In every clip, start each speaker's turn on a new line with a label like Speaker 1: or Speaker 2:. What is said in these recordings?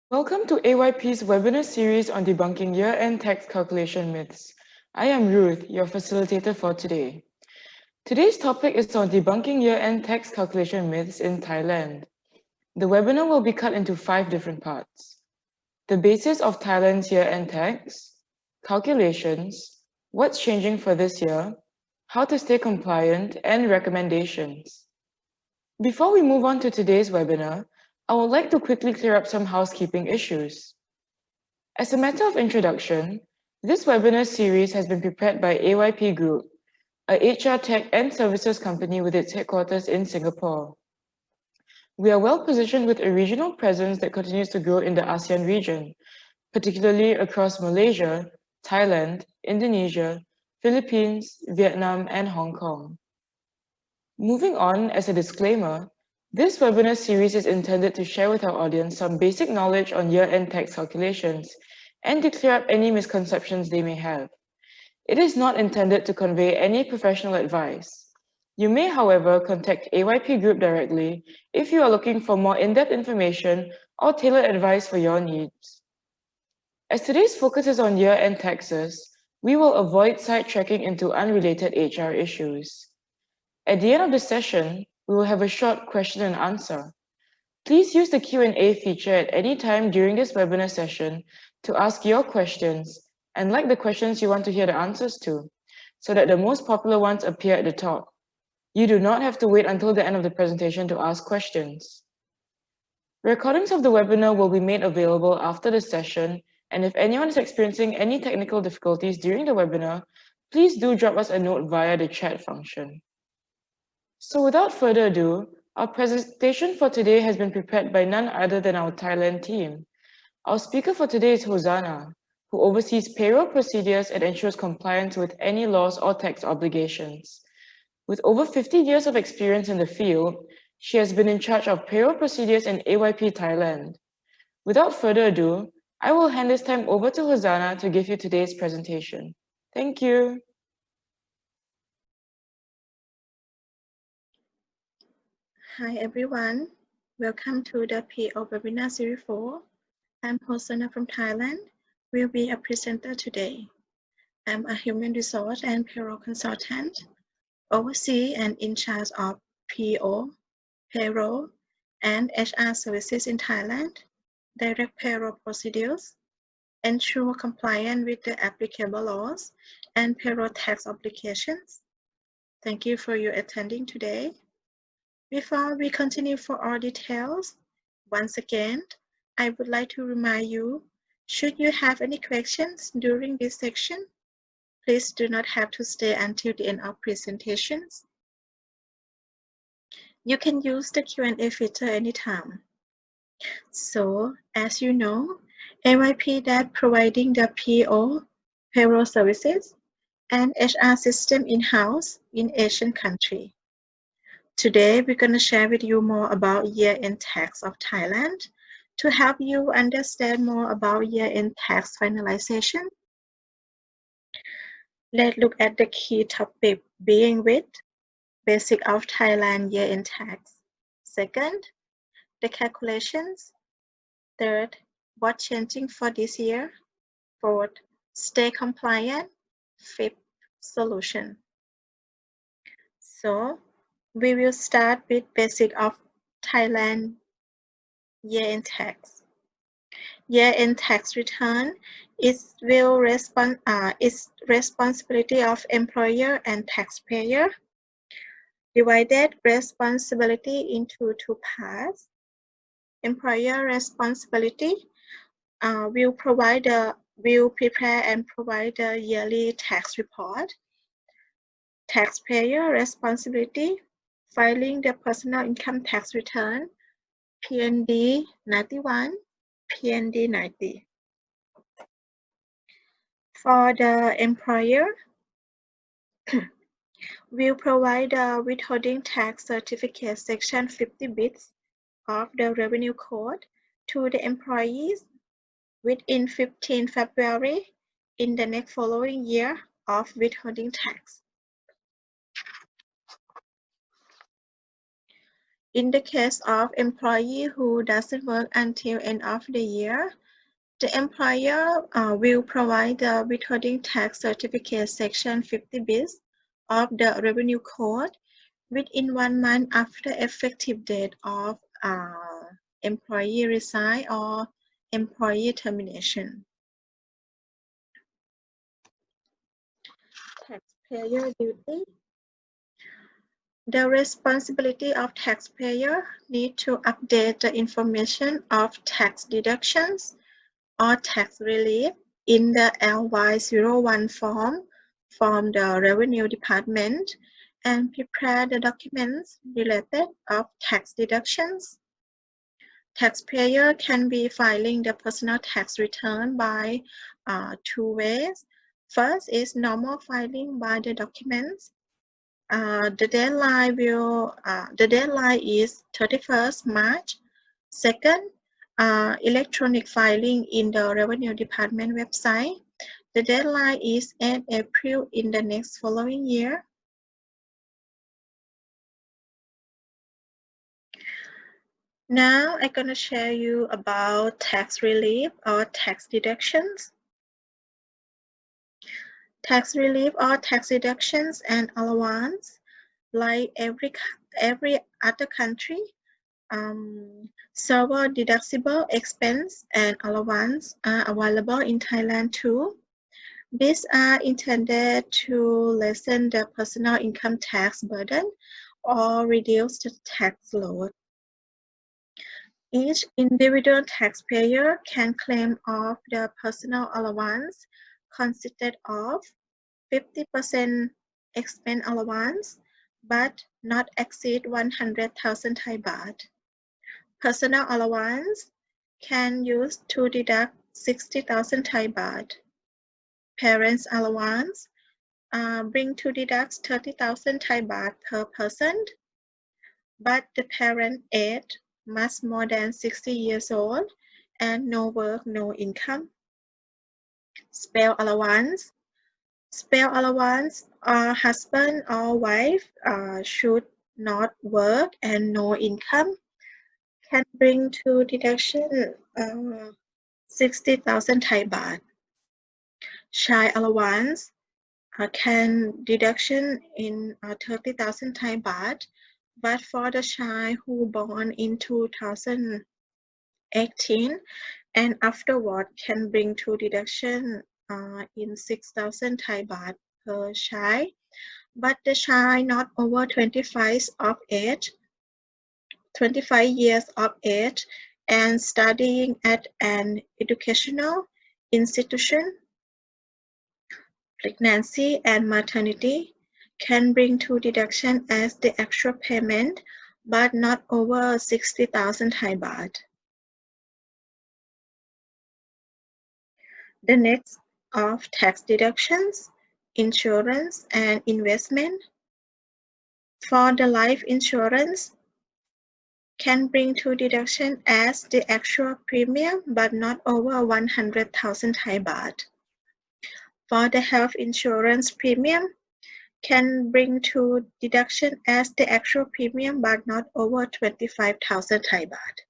Speaker 1: Welcome to AYP's webinar series on debunking year-end tax calculation myths. I am Ruth, your facilitator for today. Today's topic is on debunking year-end tax calculation myths in Thailand. The webinar will be cut into 5 different parts. The basis of Thailand's year-end tax, calculations, what's changing for this year, how to stay compliant, and recommendations. Before we move on to today's webinar, I would like to quickly clear up some housekeeping issues. As a matter of introduction, this webinar series has been prepared by AYP Group, a HR tech and services company with its headquarters in Singapore. We are well positioned with a regional presence that continues to grow in the ASEAN region, particularly across Malaysia, Thailand, Indonesia, Philippines, Vietnam, and Hong Kong. Moving on, as a disclaimer, this webinar series is intended to share with our audience some basic knowledge on year-end tax calculations and to clear up any misconceptions they may have. It is not intended to convey any professional advice. You may, however, contact AYP Group directly if you are looking for more in-depth information or tailored advice for your needs. As today's focus is on year-end taxes, we will avoid sidetracking into unrelated HR issues. At the end of the session, we will have a short question and answer. Please use the Q&A feature at any time during this webinar session to ask your questions and like the questions you want to hear the answers to, so that the most popular ones appear at the top. You do not have to wait until the end of the presentation to ask questions. Recordings of the webinar will be made available after the session, and if anyone is experiencing any technical difficulties during the webinar, please do drop us a note via the chat function. So without further ado, our presentation for today has been prepared by none other than our Thailand team. Our speaker for today is Hosanna, who oversees payroll procedures and ensures compliance with any laws or tax obligations. With over 50 years of experience in the field, she has been in charge of payroll procedures in AYP Thailand. Without further ado, I will hand this time over to Hosanna to give you today's presentation. Thank you.
Speaker 2: Hi everyone, welcome to the PO Webinar Series 4. I'm Hosanna from Thailand, will be a presenter today. I'm a human resource and payroll consultant, oversee and in charge of PO, payroll, and HR services in Thailand, direct payroll procedures, ensure compliance with the applicable laws and payroll tax obligations. Thank you for your attending today. Before we continue for all details, once again, I would like to remind you, should you have any questions during this section, please do not have to stay until the end of presentations. You can use the Q&A feature anytime. So, as you know, AYP that providing the PO, payroll services, and HR system in-house in Asian country. Today, we're going to share with you more about year-end tax of Thailand to help you understand more about year-end tax finalization. Let's look at the key topic being with basic of Thailand year-end tax. Second, the calculations. Third, what's changing for this year. Fourth, stay compliant. Fifth, solution. So, we will start with basic of Thailand year-end tax. Year-end tax return is responsibility of employer and taxpayer. Divided responsibility into two parts. Employer responsibility will prepare and provide the yearly tax report. Taxpayer responsibility, filing the personal income tax return, PND 91, PND 90. For the employer, will provide the withholding tax certificate section 50 bits of the revenue code to the employees within 15 February in the next following year of withholding tax. In the case of employee who doesn't work until end of the year, the employer will provide the withholding tax certificate section 50 bis of the Revenue Code within 1 month after effective date of employee resign or employee termination. Taxpayer duty. The responsibility of taxpayer need to update the information of tax deductions or tax relief in the LY01 form from the Revenue Department and prepare the documents related of tax deductions. Taxpayer can be filing the personal tax return by 2 ways. First is normal filing by the documents. The deadline is 31st March. Second, electronic filing in the Revenue Department website. The deadline is 8 April in the next following year. Now I'm going to share you about tax relief or tax deductions. Tax relief or tax deductions and allowance, like every other country, several deductible expense and allowance are available in Thailand too. These are intended to lessen the personal income tax burden or reduce the tax load. Each individual taxpayer can claim of the personal allowance consisted of 50% expense allowance, but not exceed 100,000 Thai baht. Personal allowance can use to deduct 60,000 Thai baht. Parents' allowance bring to deduct 30,000 Thai baht per person, but the parent age must more than 60 years old and no work, no income. Spouse allowance. Spouse allowance, husband or wife should not work and no income, can bring to deduction 60,000 Thai baht. Child allowance can deduction in 30,000 Thai baht, but for the child who born in 2018 and afterward can bring to deduction in 6,000 Thai baht per child, but the child not over 25 years of age and studying at an educational institution. Pregnancy and maternity can bring to deduction as the actual payment, but not over 60,000 Thai baht. The next of tax deductions, insurance and investment. For the life insurance, can bring to deduction as the actual premium, but not over 100,000 Thai baht. For the health insurance premium, can bring to deduction as the actual premium, but not over 25,000 Thai baht.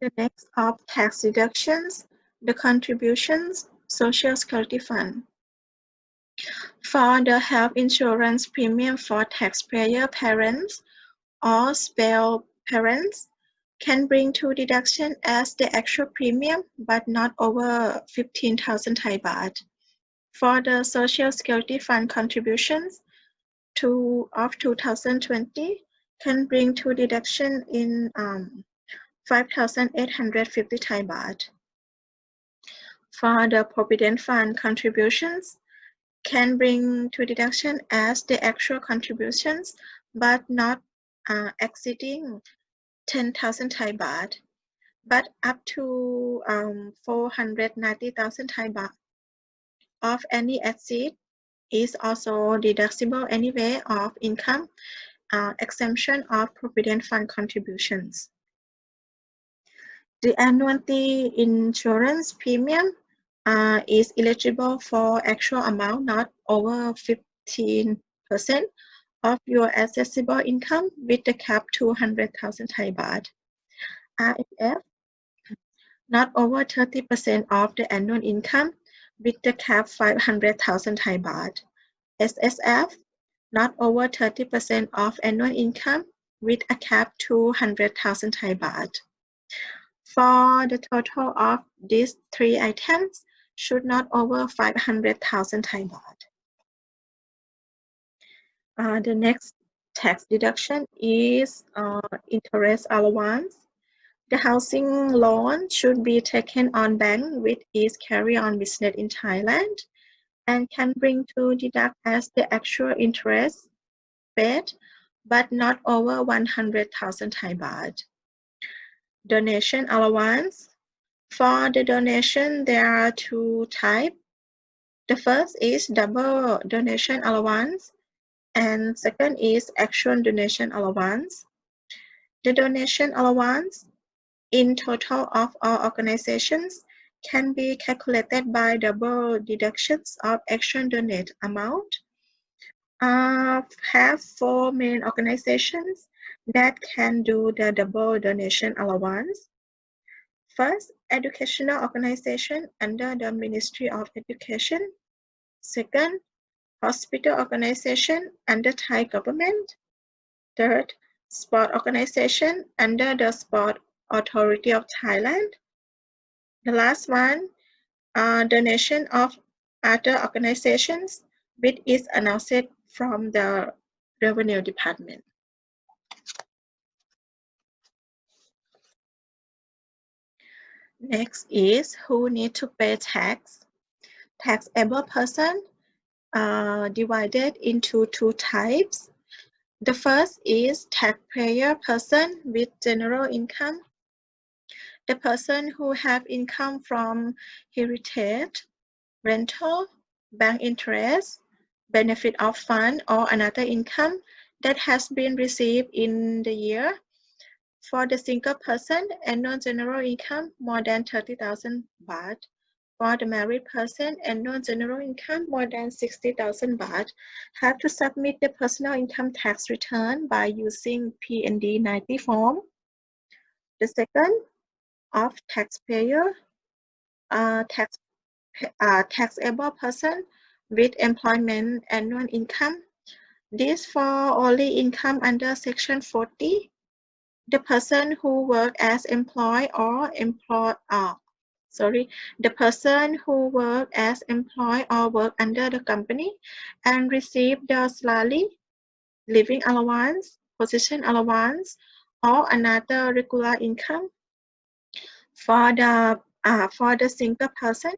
Speaker 2: The next of tax deductions, the contributions, Social Security Fund. For the health insurance premium for taxpayer parents or spouse parents, can bring to deduction as the actual premium, but not over 15,000 Thai baht. For the Social Security Fund contributions of 2020, can bring to deduction in 5,850 Thai baht. For the Provident Fund contributions, can bring to deduction as the actual contributions, but not exceeding 10,000 Thai baht, but up to 490,000 Thai baht of any exceed is also deductible anyway of income, exemption of Provident Fund contributions. The annuity insurance premium is eligible for actual amount not over 15% of your assessable income with the cap 200,000 Thai baht. RFF, not over 30% of the annual income with the cap 500,000 Thai baht. SSF, not over 30% of annual income with a cap 200,000 Thai baht. For the total of these three items, should not over 500,000 Thai baht. The next tax deduction is interest allowance. The housing loan should be taken on bank with its carry-on business in Thailand and can bring to deduct as the actual interest paid, but not over 100,000 Thai baht. Donation allowance. For the donation, there are two types. The first is double donation allowance, and second is actual donation allowance. The donation allowance in total of all organizations can be calculated by double deductions of actual donate amount. Have four main organizations that can do the double donation allowance. First, educational organization under the Ministry of Education. Second, hospital organization under Thai government. Third, sport organization under the Sport Authority of Thailand. The last one, donation of other organizations, which is announced from the Revenue Department. Next is who need to pay tax. Taxable person divided into two types. The first is taxpayer person with general income. The person who have income from heritage, rental, bank interest, benefit of fund, or another income that has been received in the year. For the single person, annual general income more than 30,000 baht. For the married person, annual general income more than 60,000 baht have to submit the personal income tax return by using PND 90 form. The second, of taxpayer, taxable person with employment annual income. This for only income under Section 40. The person who work as employee or the person who work as employee or work under the company and receive the salary, living allowance, position allowance, or another regular income. For the single person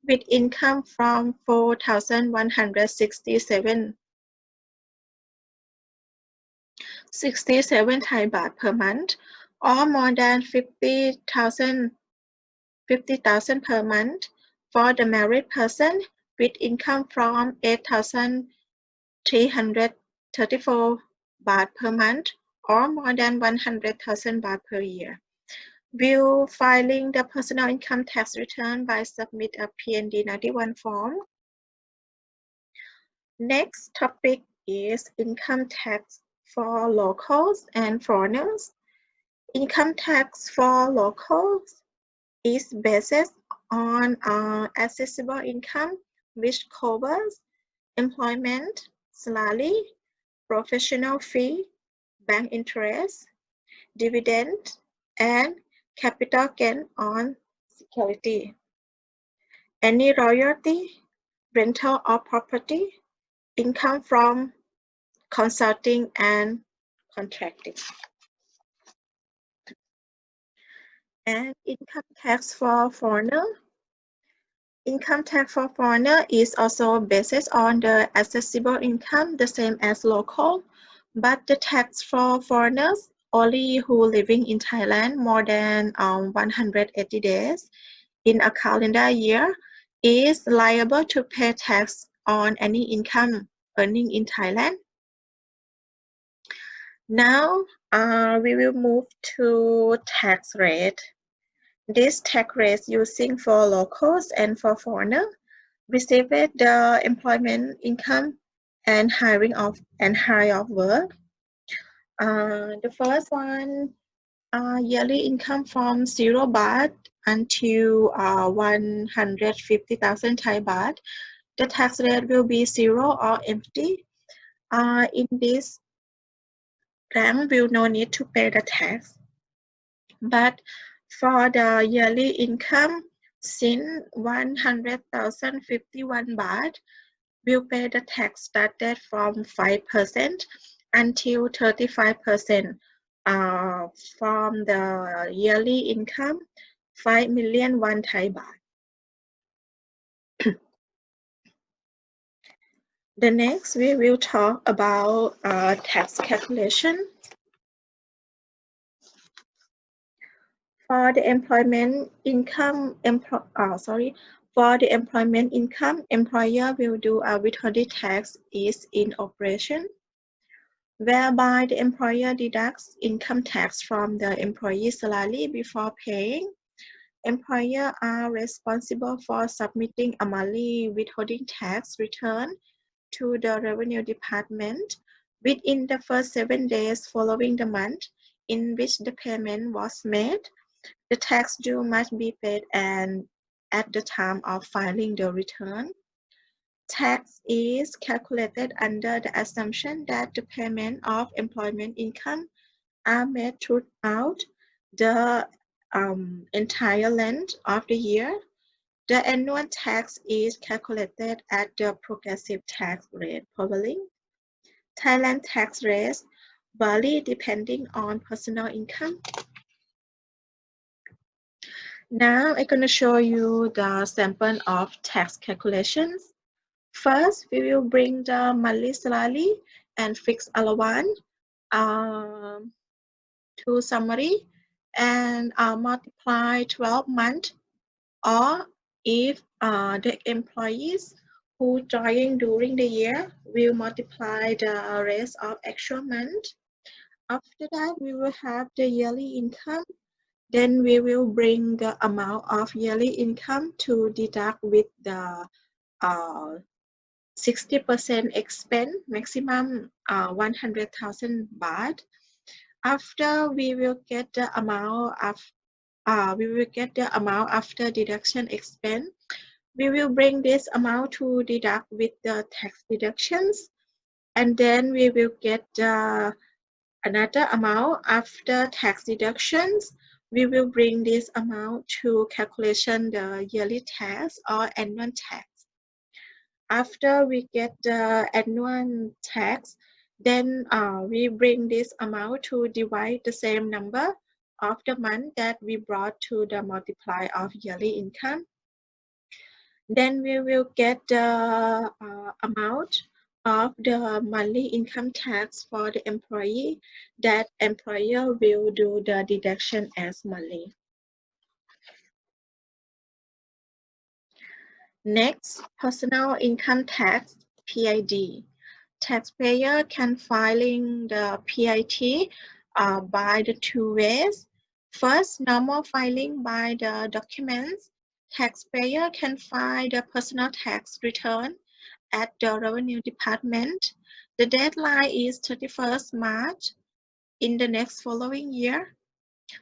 Speaker 2: with income from 4,167 Thai baht per month or more than 50,000 per month. For the married person with income from 8,334 baht per month or more than 100,000 baht per year. Will filing the personal income tax return by submit a PND 91 form. Next topic is income tax for locals and foreigners. Income tax for locals is based on accessible income which covers employment, salary, professional fee, bank interest, dividend, and capital gain on security. Any royalty, rental of property, income from consulting and contracting. And income tax for foreigner. Income tax for foreigner is also based on the accessible income, the same as local, but the tax for foreigners only who living in Thailand more than 180 days in a calendar year is liable to pay tax on any income earning in Thailand. Now we will move to tax rate. This tax rate using for locals and for foreigners received the employment income and hire of work. The first one, yearly income from 0 baht until 150,000 Thai baht. The tax rate will be 0 or empty. In this rank, will no need to pay the tax. But for the yearly income, since 100,051 baht, will pay the tax started from 5% until 35% from the yearly income 5 million won Thai baht. The next we will talk about tax calculation. For the employment income, employer will do a withholding tax is in operation, whereby the employer deducts income tax from the employee's salary before paying. Employers are responsible for submitting a monthly withholding tax return to the Revenue Department within the first 7 days following the month in which the payment was made. The tax due must be paid and at the time of filing the return. Tax is calculated under the assumption that the payment of employment income are made throughout the entire length of the year. The annual tax is calculated at the progressive tax rate prevailing. Thailand tax rates vary depending on personal income. Now I'm going to show you the sample of tax calculations. First, we will bring the monthly salary and fixed allowance to summary and multiply 12 months, or if the employees who join during the year will multiply the rest of actual month. After that, we will have the yearly income. Then we will bring the amount of yearly income to deduct with the 60% expense, maximum 100,000 baht. After we will get the amount after deduction expense. We will bring this amount to deduct with the tax deductions, and then we will get another amount after tax deductions. We will bring this amount to calculation the yearly tax or annual tax. After we get the annual tax, then we bring this amount to divide the same number of the month that we brought to the multiply of yearly income. Then we will get the amount of the monthly income tax for the employee that employer will do the deduction as monthly. Next, personal income tax, PID. Taxpayer can filing the PIT by the two ways. First, normal filing by the documents. Taxpayer can file the personal tax return at the Revenue Department. The deadline is 31st March in the next following year.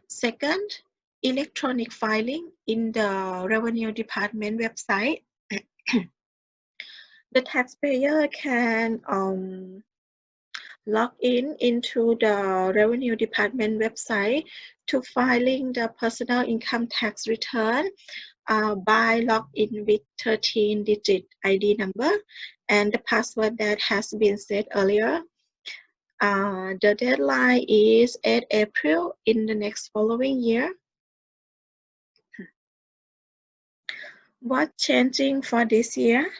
Speaker 2: Second, electronic filing in the Revenue Department website. The taxpayer can log into the Revenue Department website to filing the personal income tax return by login with 13-digit ID number and the password that has been set earlier. The deadline is 8 April in the next following year. What's changing for this year?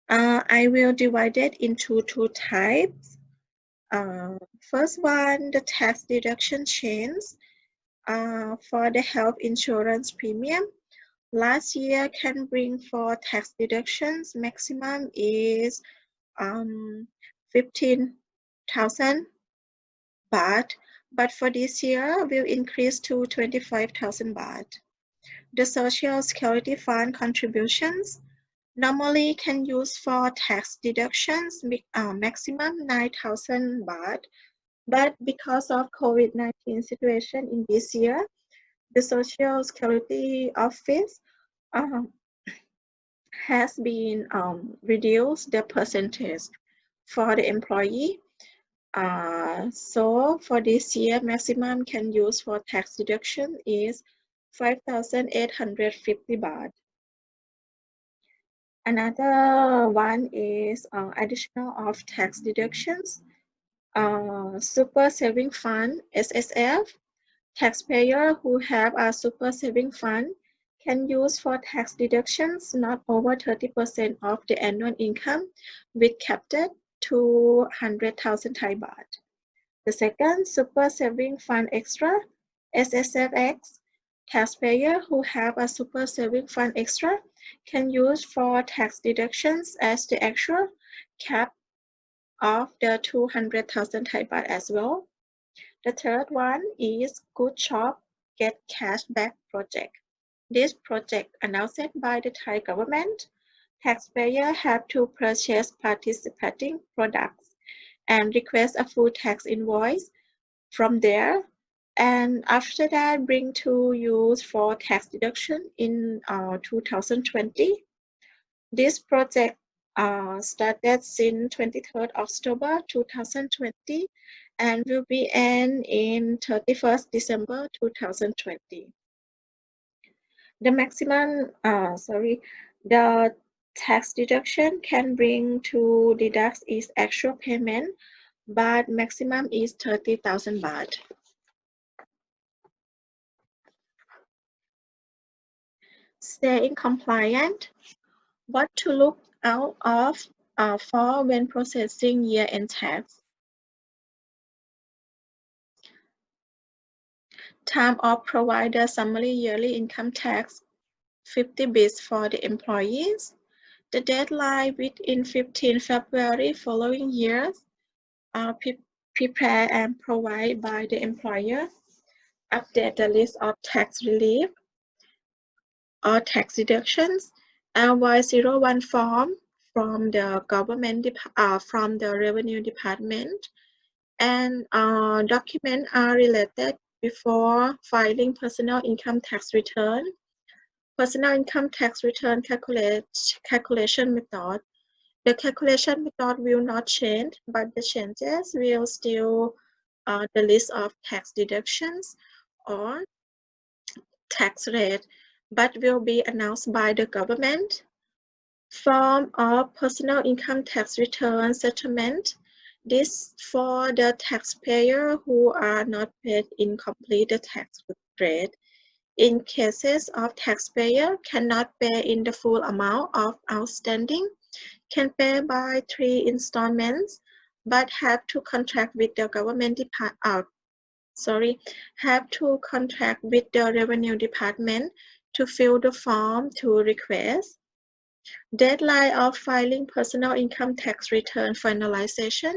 Speaker 2: I will divide it into two types. First one, the tax deduction change for the health insurance premium. Last year can bring for tax deductions maximum is 15,000 baht, but for this year will increase to 25,000 baht. The Social Security Fund contributions Normally can use for tax deductions, maximum 9,000 baht. But because of COVID-19 situation in this year, the Social Security Office has been reduced the percentage for the employee. So for this year, maximum can use for tax deduction is 5,850 baht. Another one is additional of tax deductions. Super Saving Fund, SSF. Taxpayer who have a super saving fund can use for tax deductions not over 30% of the annual income with capped to 100,000 Thai baht. The second, Super Saving Fund Extra, SSFX. Taxpayer who have a Super Saving Fund Extra can use for tax deductions as the actual cap of the 200,000 Thai baht as well. The third one is Good Shop Get Cash Back project. This project announced by the Thai government. Taxpayers have to purchase participating products and request a full tax invoice from there, and after that bring to use for tax deduction in 2020. This project started since 23rd October 2020 and will be end in 31st December 2020. The maximum, the tax deduction can bring to deduct is actual payment, but maximum is 30,000 baht. Staying compliant. What to look out of for when processing year-end tax. Time of provider summary yearly income tax 50 bits for the employees. The deadline within 15 February following years are prepared and provided by the employer. Update the list of tax relief or tax deductions. LY01 form from the government from the revenue department, and documents are related before filing personal income tax return. Personal income tax return calculation method. The calculation method will not change, but the changes will still the list of tax deductions or tax rate, but will be announced by the government. Form of personal income tax return settlement. This for the taxpayer who are not paid incomplete the tax rate. In cases of taxpayer cannot pay in the full amount of outstanding, can pay by 3 installments, but have to contract with the have to contract with the revenue department to fill the form to request. Deadline of filing personal income tax return finalization.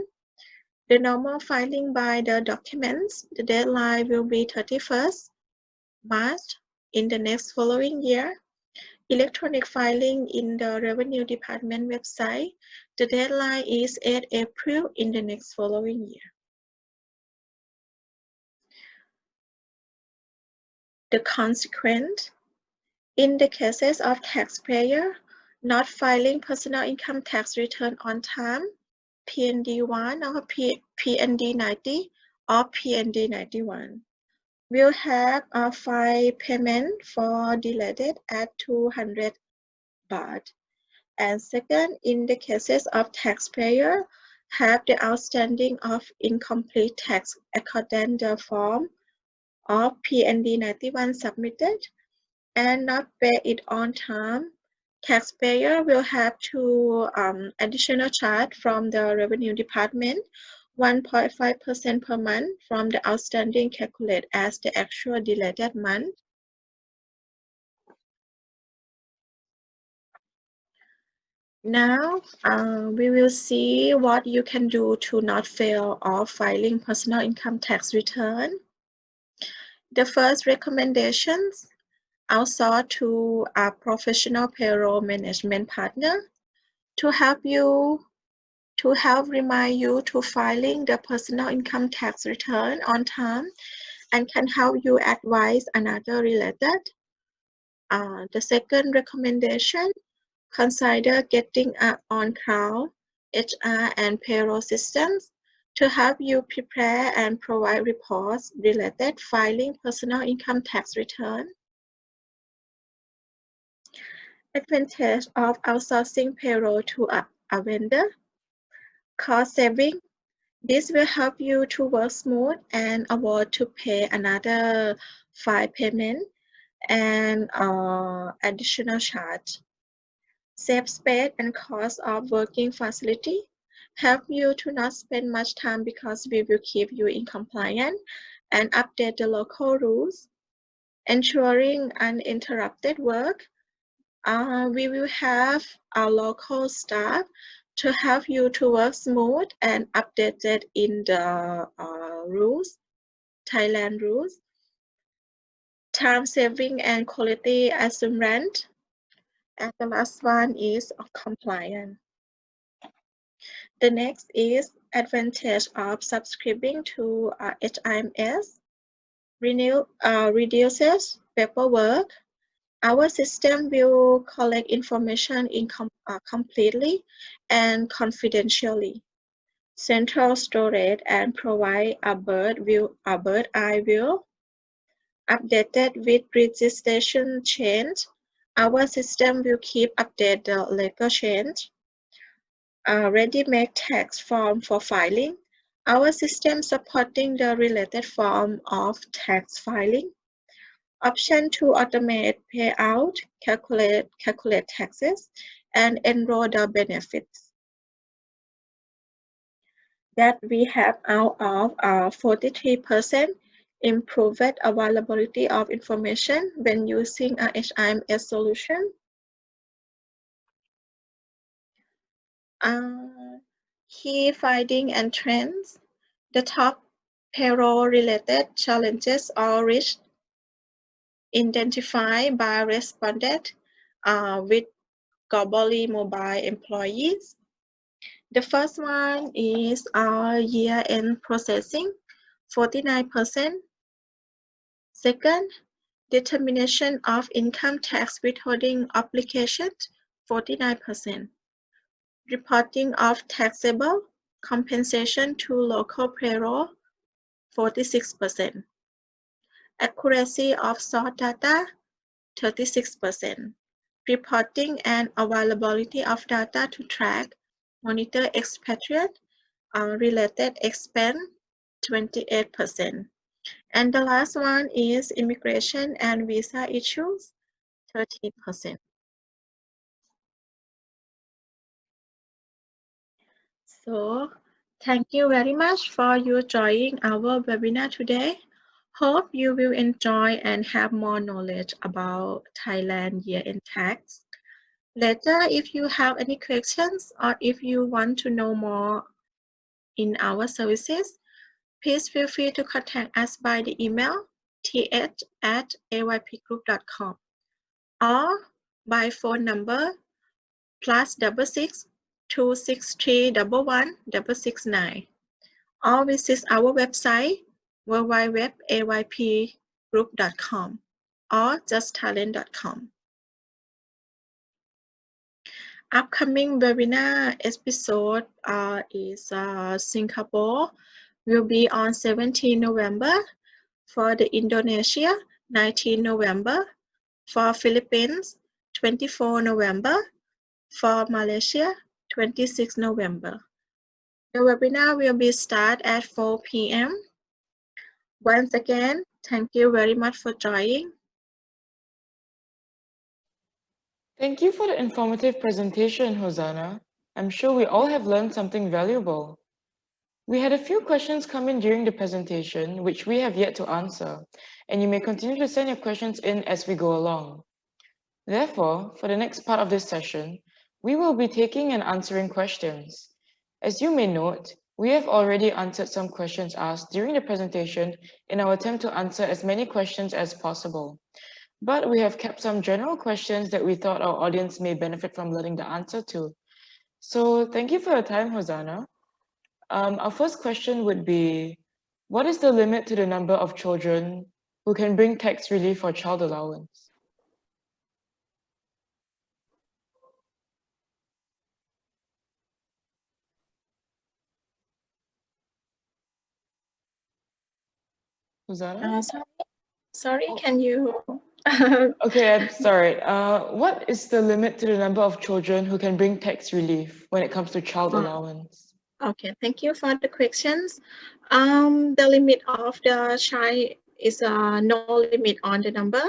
Speaker 2: The normal filing by the documents, the deadline will be 31st March in the next following year. Electronic filing in the Revenue Department website, the deadline is 8 April in the next following year. The consequence, in the cases of taxpayer not filing personal income tax return on time, PND1 or PND90 or PND91, will have a fine payment for delayed at 200 baht. And second, in the cases of taxpayer have the outstanding of incomplete tax according to the form of PND91 submitted and not pay it on time, taxpayer will have to additional charge from the revenue department 1.5% per month from the outstanding calculated as the actual delayed month. Now we will see what you can do to not fail of filing personal income tax return. The first recommendations, outsourced to a professional payroll management partner to help remind you to filing the personal income tax return on time and can help you advise another related. The second recommendation, consider getting an on-call HR and payroll systems to help you prepare and provide reports related filing personal income tax return. Advantage of outsourcing payroll to a vendor. Cost saving. This will help you to work smooth and avoid to pay another file payment and additional charge. Save space and cost of working facility. Help you to not spend much time because we will keep you in compliance and update the local rules. Ensuring uninterrupted work. We will have our local staff to help you to work smooth and updated in the rules, Thailand rules. Time saving and quality assurance. And the last one is compliance. The next is advantage of subscribing to HIMS. Reduces paperwork. Our system will collect information completely and confidentially. Central storage and provide a bird eye view. Updated with registration change. Our system will keep update the legal change. Ready-made tax form for filing. Our system supporting the related form of tax filing. Option to automate payout, calculate taxes, and enroll the benefits. That we have out of 43% improved availability of information when using a HIMS solution. Key findings and trends. The top payroll-related challenges are reached, identified by respondents with globally mobile employees. The first one is year-end processing, 49%. Second, determination of income tax withholding obligations, 49%. Reporting of taxable compensation to local payroll, 46%. Accuracy of source data, 36%. Reporting and availability of data to track, monitor expatriate related expense, 28%. And the last one is immigration and visa issues, 13%. So, thank you very much for your joining our webinar today. Hope you will enjoy and have more knowledge about Thailand year-end tax. Later, if you have any questions or if you want to know more in our services, please feel free to contact us by the email th@aypgroup.com or by phone number +66 263 11 or visit our website www.aypgroup.com or justtalent.com. Upcoming webinar episode is Singapore will be on 17 November, for the Indonesia 19 November, for Philippines 24 November, for Malaysia 26 November. The webinar will be start at 4 p.m. Once again, thank you very much for joining.
Speaker 1: Thank you for the informative presentation, Hosanna. I'm sure we all have learned something valuable. We had a few questions come in during the presentation, which we have yet to answer, and you may continue to send your questions in as we go along. Therefore, for the next part of this session, we will be taking and answering questions. As you may note, we have already answered some questions asked during the presentation in our attempt to answer as many questions as possible. but we have kept some general questions that we thought our audience may benefit from learning the answer to. So thank you for your time, Hosanna. Our first question would be, what is the limit to the number of children who can bring tax relief for child allowance? Hosanna?
Speaker 2: Sorry,
Speaker 1: Oh,
Speaker 2: can you?
Speaker 1: okay, I'm sorry. What is the limit to the number of children who can bring tax relief when it comes to child allowance?
Speaker 2: Okay, thank you for the questions. The limit of the child is no limit on the number,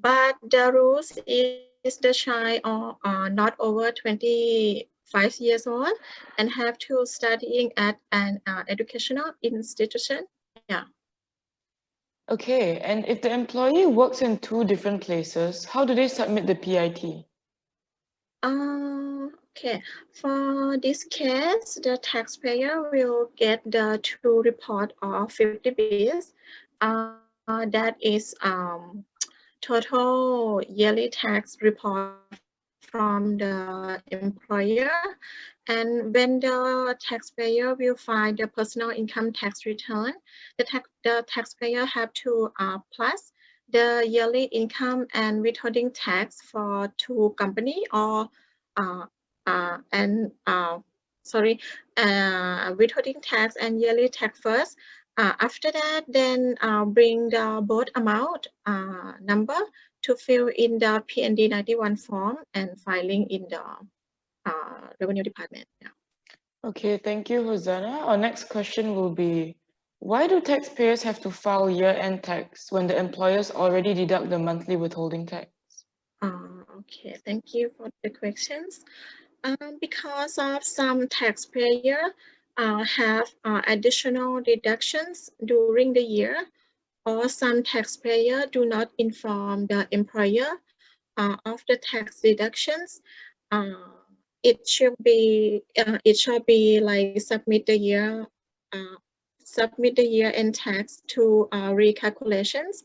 Speaker 2: but the rules is the child are not over 25 years old and have to studying at an educational institution. Yeah.
Speaker 1: Okay, and if the employee works in two different places, how do they submit the PIT?
Speaker 2: Okay, for this case, the taxpayer will get the true report of 50 Bs. That is total yearly tax report from the employer. And when the taxpayer will find the personal income tax return, the taxpayer have to plus the yearly income and withholding tax for two company or uh, and sorry, withholding tax and yearly tax first. After that, then bring the both amount number to fill in the PND 91 form and filing in the Revenue Department. Yeah.
Speaker 1: Okay, thank you, Hosanna. Our next question will be, why do taxpayers have to file year-end tax when the employers already deduct the monthly withholding tax?
Speaker 2: Okay, thank you for the questions. Because of some taxpayer have additional deductions during the year, or some taxpayer do not inform the employer of the tax deductions. Uh, it should be like uh, submit the year end tax to recalculations.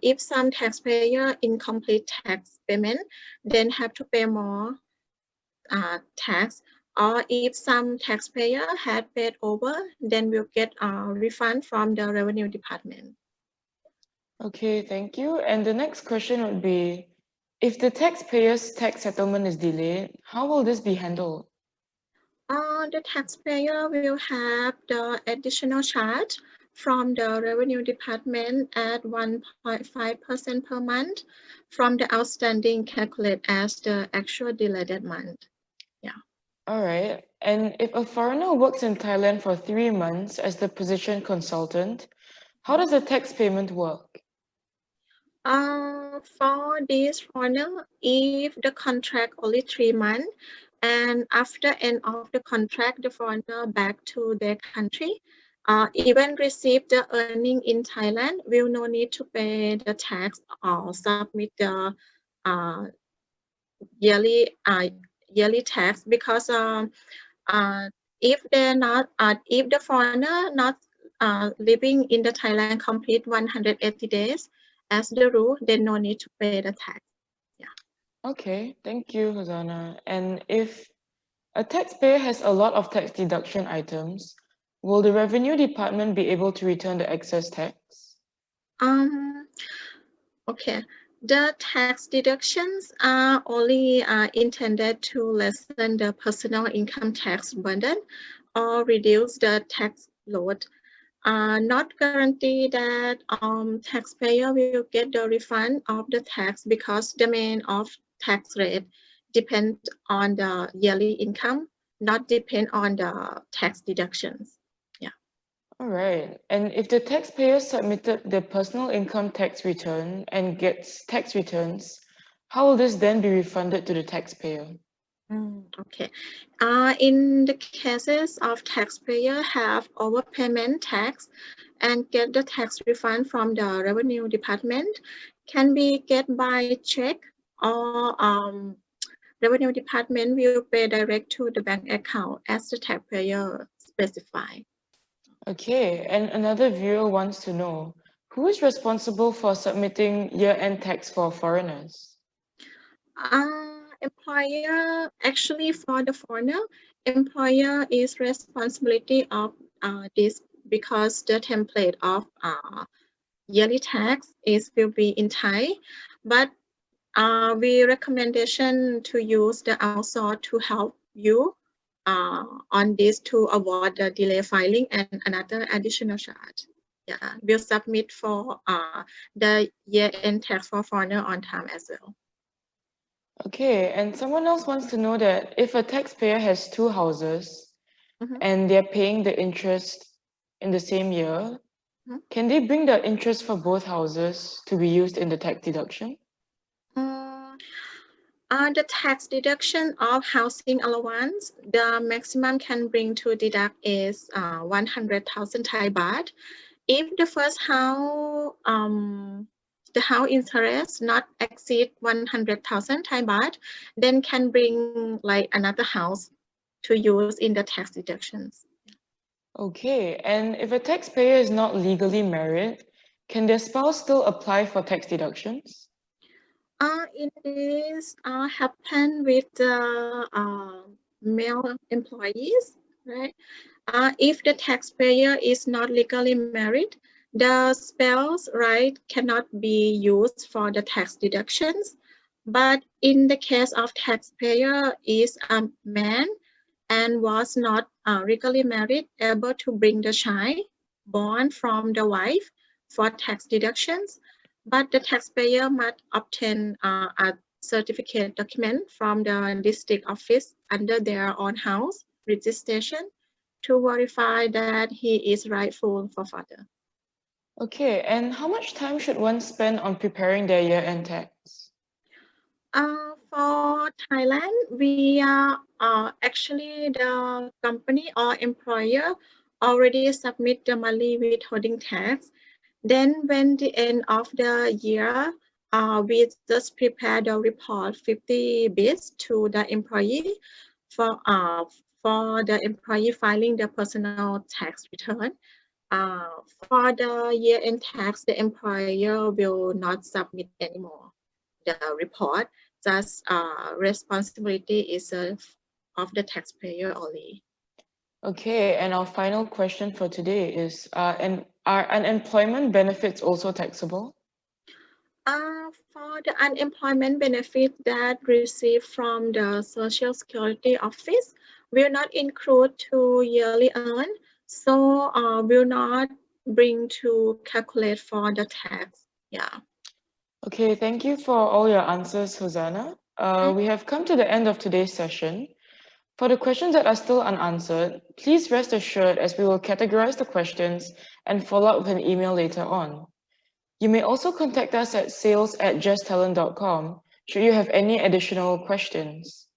Speaker 2: If some taxpayer incomplete tax payment, then have to pay more tax, or if some taxpayer had paid over, then we'll get a refund from the Revenue Department.
Speaker 1: Okay, thank you. And the next question would be, if the taxpayer's tax settlement is delayed, how will this be handled?
Speaker 2: The taxpayer will have the additional charge from the Revenue Department at 1.5% per month from the outstanding calculated as the actual delayed month. Yeah.
Speaker 1: All right. And if a foreigner works in Thailand for 3 months as the position consultant, how does the tax payment work?
Speaker 2: For this foreigner, if the contract only 3 months, and after end of the contract, the foreigner back to their country, even receive the earning in Thailand, will no need to pay the tax or submit the uh, yearly yearly tax because uh, if they're not if the foreigner not living in the Thailand complete 180 days as the rule, then no need to pay the tax. Yeah.
Speaker 1: Okay, thank you, Hosanna. And if a taxpayer has a lot of tax deduction items, will the Revenue Department be able to return the excess tax?
Speaker 2: Um, okay. The tax deductions are only intended to lessen the personal income tax burden or reduce the tax load. Not guarantee that taxpayer will get the refund of the tax because the main of tax rate depend on the yearly income, not depend on the tax deductions. Yeah.
Speaker 1: All right. And if the taxpayer submitted their personal income tax return and gets tax returns, how will this then be refunded to the taxpayer?
Speaker 2: Okay. In the cases of taxpayer have overpayment tax and get the tax refund from the Revenue Department, can be get by check or Revenue Department will pay direct to the bank account as the taxpayer specify.
Speaker 1: Okay, and another viewer wants to know, Who is responsible for submitting year-end tax for foreigners?
Speaker 2: Employer, actually for the foreigner, employer is responsibility of this because the template of yearly tax will be in Thai, but we recommendation to use the outsource to help you on this to avoid the delay filing and another additional charge. Yeah, we'll submit for the year-end tax for foreigner on time as well.
Speaker 1: Okay, and someone else wants to know that if a taxpayer has two houses
Speaker 2: Mhm.
Speaker 1: and they're paying the interest in the same year,
Speaker 2: Mhm.
Speaker 1: can they bring the interest for both houses to be used in the tax deduction?
Speaker 2: The tax deduction of housing allowance, the maximum can bring to deduct is 100,000 Thai baht. If the first house, the house interest not exceed 100,000 Thai baht, then can bring like another house to use in the tax deductions.
Speaker 1: Okay, and if a taxpayer is not legally married, can their spouse still apply for tax deductions?
Speaker 2: In this happen with the male employees, right? If the taxpayer is not legally married, the spouse right cannot be used for the tax deductions. But in the case of taxpayer is a man and was not legally married, able to bring the child born from the wife for tax deductions, but the taxpayer must obtain a certificate document from the district office under their own house registration to verify that he is rightful for father.
Speaker 1: Okay, and how much time should one spend on preparing their year-end tax?
Speaker 2: For Thailand, we are actually the company or employer already submit the monthly withholding tax. Then when the end of the year, we just prepare the report 50 bits to the employee for uh, for the employee filing the personal tax return. For the year-end tax, the employer will not submit anymore the report. Just responsibility is of the taxpayer only.
Speaker 1: Okay, and our final question for today is, are unemployment benefits also taxable?
Speaker 2: For the unemployment benefit that received from the Social Security Office will not include to yearly earn, so will not bring to calculate for the tax. Yeah.
Speaker 1: Okay, thank you for all your answers, Hosanna. We have come to the end of today's session. For the questions that are still unanswered, please rest assured as we will categorize the questions and follow up with an email later on. You may also contact us at sales@justtalent.com should you have any additional questions.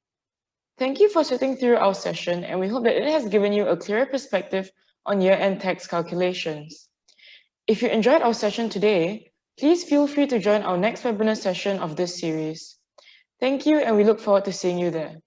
Speaker 1: Thank you for sitting through our session, and we hope that it has given you a clearer perspective on year-end tax calculations. If you enjoyed our session today, please feel free to join our next webinar session of this series. Thank you, and we look forward to seeing you there.